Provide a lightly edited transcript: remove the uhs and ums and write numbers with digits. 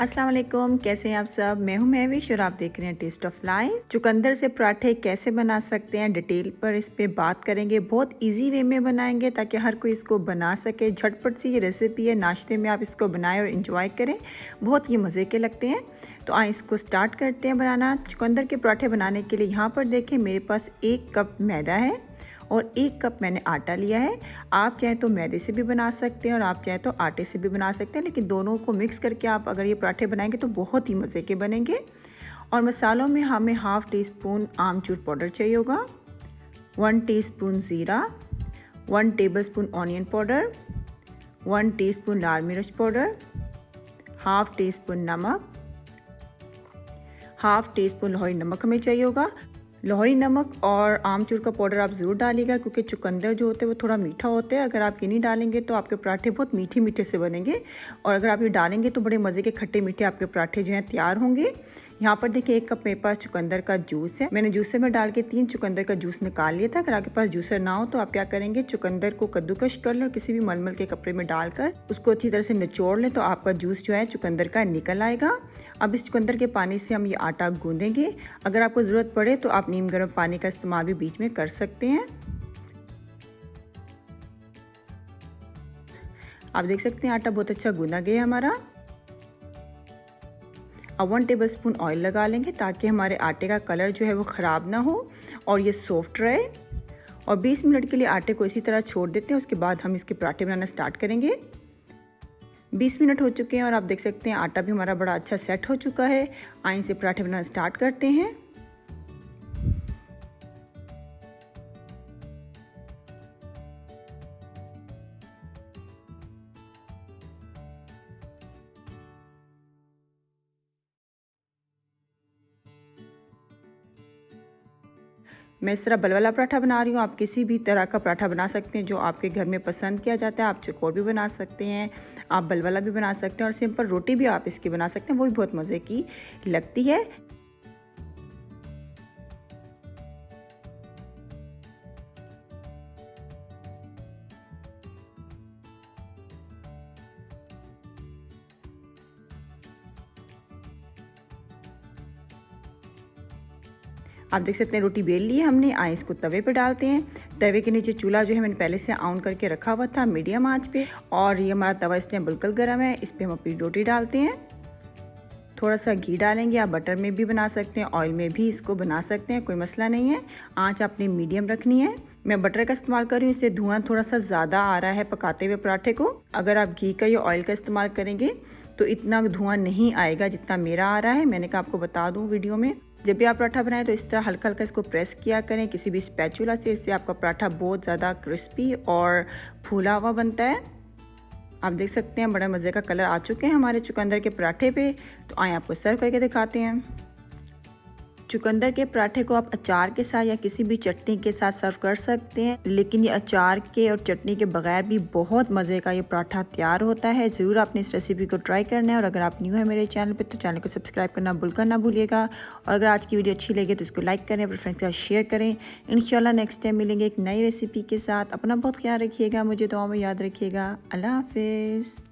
अस्सलाम वालेकुम, कैसे हैं आप सब। मैं हूं महविश और आप देख रहे हैं टेस्ट ऑफ लाइफ। चुकंदर से पराठे कैसे बना सकते हैं डिटेल पर इस पे बात करेंगे। बहुत इजी वे में बनाएंगे ताकि हर कोई इसको बना सके। झटपट सी ये रेसिपी है, नाश्ते में आप इसको बनाएं और इंजॉय करें। बहुत ये मज़े के लगते हैं। तो आए इसको स्टार्ट करते हैं बनाना। चुकंदर के पराठे बनाने के लिए यहाँ पर देखें मेरे पास 1 कप मैदा है और 1 कप मैंने आटा लिया है। आप चाहे तो मैदे से भी बना सकते हैं और आप चाहे तो आटे से भी बना सकते हैं, लेकिन दोनों को मिक्स करके आप अगर ये पराठे बनाएंगे तो बहुत ही मज़े के बनेंगे। और मसालों में हमें हाफ़ टी स्पून आमचूर पाउडर चाहिए होगा, 1 टीस्पून ज़ीरा, 1 टेबलस्पून ऑनियन पाउडर, 1 टीस्पून लाल मिर्च पाउडर, हाफ़ टी स्पून नमक, हाफ़ टी स्पून लाहौरी नमक हमें चाहिए होगा। लाहौरी नमक और आमचूर का पाउडर आप ज़रूर डालिएगा क्योंकि चुकंदर जो होते हैं वो थोड़ा मीठा होता है। अगर आप ये नहीं डालेंगे तो आपके पराठे बहुत मीठे मीठे से बनेंगे, और अगर आप ये डालेंगे तो बड़े मज़े के खट्टे मीठे आपके पराठे जो हैं तैयार होंगे। यहाँ पर देखिए 1 कप मेरे पास चुकंदर का जूस है। मैंने जूसर में डाल के 3 चुकंदर का जूस निकाल लिया था। अगर आपके पास जूसर ना हो तो आप क्या करेंगे, चुकंदर को कद्दूकश कर लें और किसी भी मलमल के कपड़े में डालकर उसको अच्छी तरह से निचोड़ लें तो आपका जूस जो है चुकंदर का निकल आएगा। अब इस चुकंदर के पानी से हम ये आटा गूंदेंगे। अगर आपको ज़रूरत पड़े तो आप नीम गर्म पानी का इस्तेमाल भी बीच में कर सकते हैं। आप देख सकते हैं आटा बहुत अच्छा गूंदा गया हमारा। अब 1 टेबलस्पून ऑयल लगा लेंगे ताकि हमारे आटे का कलर जो है वो ख़राब ना हो और ये सॉफ्ट रहे। और 20 मिनट के लिए आटे को इसी तरह छोड़ देते हैं। उसके बाद हम इसके पराठे बनाना स्टार्ट करेंगे। 20 मिनट हो चुके हैं और आप देख सकते हैं आटा भी हमारा बड़ा अच्छा सेट हो चुका है। आइए से पराठे बनाना स्टार्ट करते हैं। मैं इस तरह बल वाला पराठा बना रही हूँ। आप किसी भी तरह का पराठा बना सकते हैं जो आपके घर में पसंद किया जाता है। आप चौकोर भी बना सकते हैं, आप बल वाला भी बना सकते हैं, और सिंपल रोटी भी आप इसकी बना सकते हैं, वो भी बहुत मज़े की लगती है। आप देख सकते हैं रोटी बेल ली है हमने। आए इसको तवे पे डालते हैं। तवे के नीचे चूल्हा जो है मैंने पहले से ऑन करके रखा हुआ था मीडियम आंच पे, और ये हमारा तवा इस टाइम बिल्कुल गर्म है। इस पर हम अपनी रोटी डालते हैं। थोड़ा सा घी डालेंगे, आप बटर में भी बना सकते हैं, ऑयल में भी इसको बना सकते हैं, कोई मसला नहीं है। आंच आपने मीडियम रखनी है। मैं बटर का इस्तेमाल कर रही हूँ, इससे धुआं थोड़ा सा ज़्यादा आ रहा है पकाते हुए पराठे को। अगर आप घी का या ऑयल का इस्तेमाल करेंगे तो इतना धुआं नहीं आएगा जितना मेरा आ रहा है। मैंने कहा आपको बता दूँ वीडियो में। जब भी आप पराठा बनाएं तो इस तरह हल्का हल्का इसको प्रेस किया करें किसी भी स्पैचुला से। इससे आपका पराठा बहुत ज़्यादा क्रिस्पी और फूला हुआ बनता है। आप देख सकते हैं बड़ा मज़े का कलर आ चुके हैं हमारे चुकंदर के पराठे पे। तो आए आपको सर्व करके दिखाते हैं। चुकंदर के पराठे को आप अचार के साथ या किसी भी चटनी के साथ सर्व कर सकते हैं, लेकिन ये अचार के और चटनी के बगैर भी बहुत मज़े का ये पराठा तैयार होता है। ज़रूर आपने इस रेसिपी को ट्राई करना है। और अगर आप न्यू है मेरे चैनल पे तो चैनल को सब्सक्राइब करना बिल्कुल ना भूलिएगा। और अगर आज की वीडियो अच्छी लगे तो इसको लाइक करें, अपने फ्रेंड्स के साथ शेयर करें। इंशाल्लाह नेक्स्ट टाइम मिलेंगे एक नई रेसिपी के साथ। अपना बहुत ख्याल रखिएगा, मुझे दुआ में याद रखिएगा। अल्लाह हाफिज़।